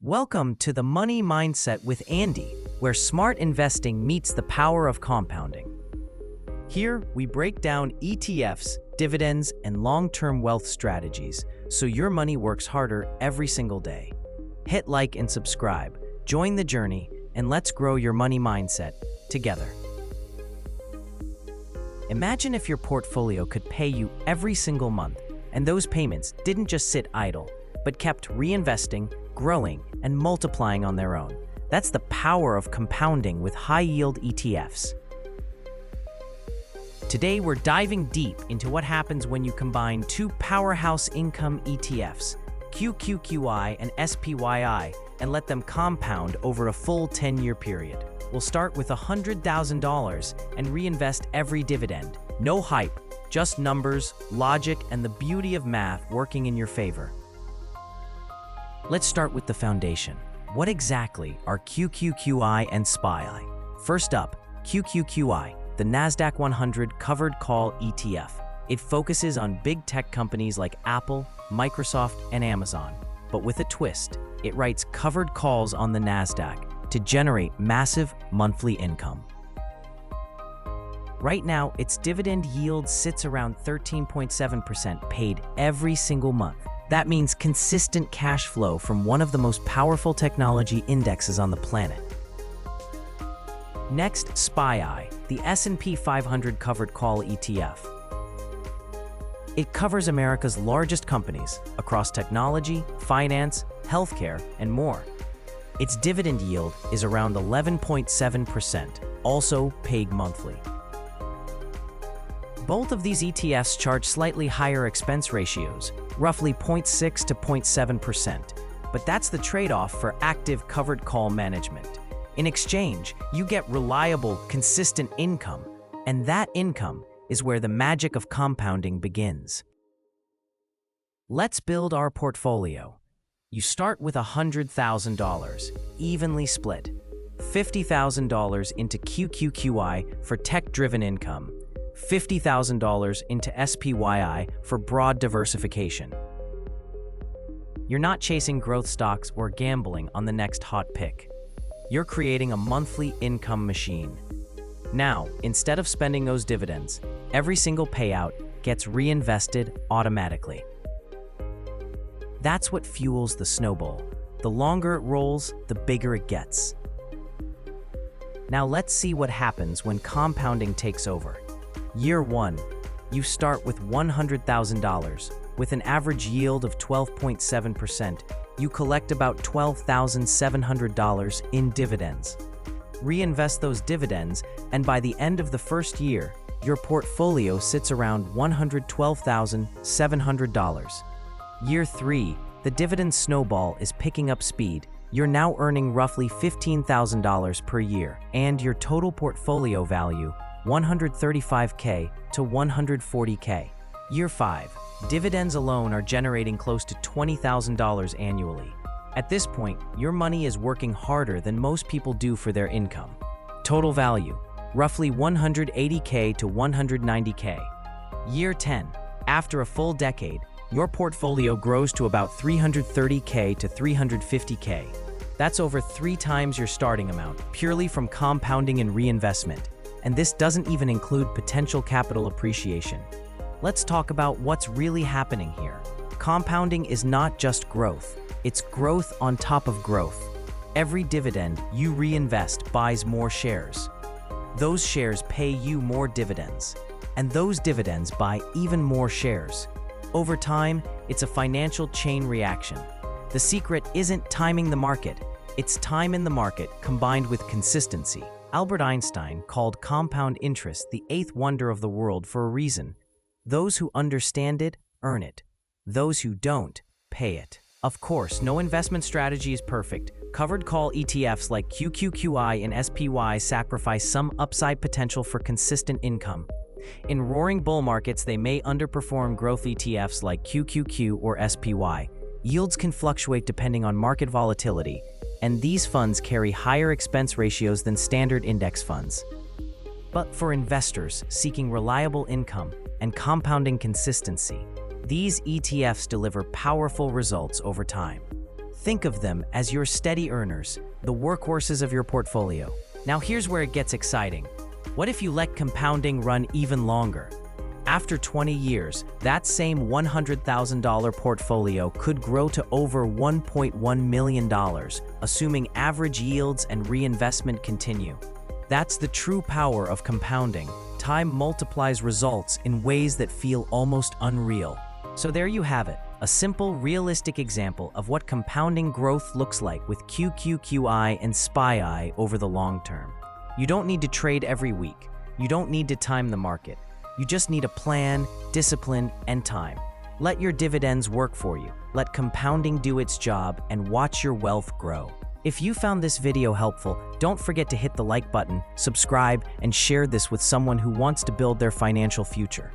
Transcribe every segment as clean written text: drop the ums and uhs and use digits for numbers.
Welcome to the Money Mindset with Andy, where smart investing meets the power of compounding. Here, we break down ETFs, dividends, and long-term wealth strategies so your money works harder every single day. Hit like and subscribe, join the journey, and let's grow your money mindset together. Imagine if your portfolio could pay you every single month, and those payments didn't just sit idle, but kept reinvesting, growing, and multiplying on their own. That's the power of compounding with high-yield ETFs. Today, we're diving deep into what happens when you combine two powerhouse income ETFs, QQQI and SPYI, and let them compound over a full 10-year period. We'll start with $100,000 and reinvest every dividend. No hype, just numbers, logic, and the beauty of math working in your favor. Let's start with the foundation. What exactly are QQQI and SPYI? First up, QQQI, the NASDAQ 100 Covered Call ETF. It focuses on big tech companies like Apple, Microsoft, and Amazon. But with a twist, it writes covered calls on the NASDAQ to generate massive monthly income. Right now, its dividend yield sits around 13.7% paid every single month. That means consistent cash flow from one of the most powerful technology indexes on the planet. Next, SPYI, the S&P 500 Covered Call ETF. It covers America's largest companies across technology, finance, healthcare, and more. Its dividend yield is around 11.7%, also paid monthly. Both of these ETFs charge slightly higher expense ratios, roughly 0.6 to 0.7%, but that's the trade-off for active covered call management. In exchange, you get reliable, consistent income, and that income is where the magic of compounding begins. Let's build our portfolio. You start with $100,000, evenly split. $50,000 into QQQI for tech-driven income, $50,000 into SPYI for broad diversification. You're not chasing growth stocks or gambling on the next hot pick. You're creating a monthly income machine. Now, instead of spending those dividends, every single payout gets reinvested automatically. That's what fuels the snowball. The longer it rolls, the bigger it gets. Now let's see what happens when compounding takes over. Year 1, you start with $100,000. With an average yield of 12.7%, you collect about $12,700 in dividends. Reinvest those dividends, and by the end of the first year, your portfolio sits around $112,700. Year 3, the dividend snowball is picking up speed. You're now earning roughly $15,000 per year, and your total portfolio value $135K to $140K. Year 5, dividends alone are generating close to $20,000 annually. At this point, your money is working harder than most people do for their income. Total value, roughly $180K to $190K. Year 10, after a full decade, your portfolio grows to about $330K to $350K. That's over 3 times your starting amount, purely from compounding and reinvestment. And this doesn't even include potential capital appreciation. Let's talk about what's really happening here. Compounding is not just growth, it's growth on top of growth. Every dividend you reinvest buys more shares. Those shares pay you more dividends, and those dividends buy even more shares. Over time, it's a financial chain reaction. The secret isn't timing the market, it's time in the market combined with consistency. Albert Einstein called compound interest the 8th wonder of the world for a reason. Those who understand it, earn it. Those who don't, pay it. Of course, no investment strategy is perfect. Covered call ETFs like QQQI and SPYI sacrifice some upside potential for consistent income. In roaring bull markets, they may underperform growth ETFs like QQQ or SPY. Yields can fluctuate depending on market volatility, and these funds carry higher expense ratios than standard index funds. But for investors seeking reliable income and compounding consistency, these ETFs deliver powerful results over time. Think of them as your steady earners, the workhorses of your portfolio. Now here's where it gets exciting. What if you let compounding run even longer? After 20 years, that same $100,000 portfolio could grow to over $1.1 million, assuming average yields and reinvestment continue. That's the true power of compounding. Time multiplies results in ways that feel almost unreal. So there you have it, a simple, realistic example of what compounding growth looks like with QQQI and SPYI over the long term. You don't need to trade every week. You don't need to time the market. You just need a plan, discipline, and time. Let your dividends work for you. Let compounding do its job and watch your wealth grow. If you found this video helpful, don't forget to hit the like button, subscribe, and share this with someone who wants to build their financial future.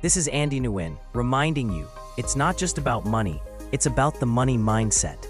This is Andy Nguyen, reminding you, it's not just about money, it's about the money mindset.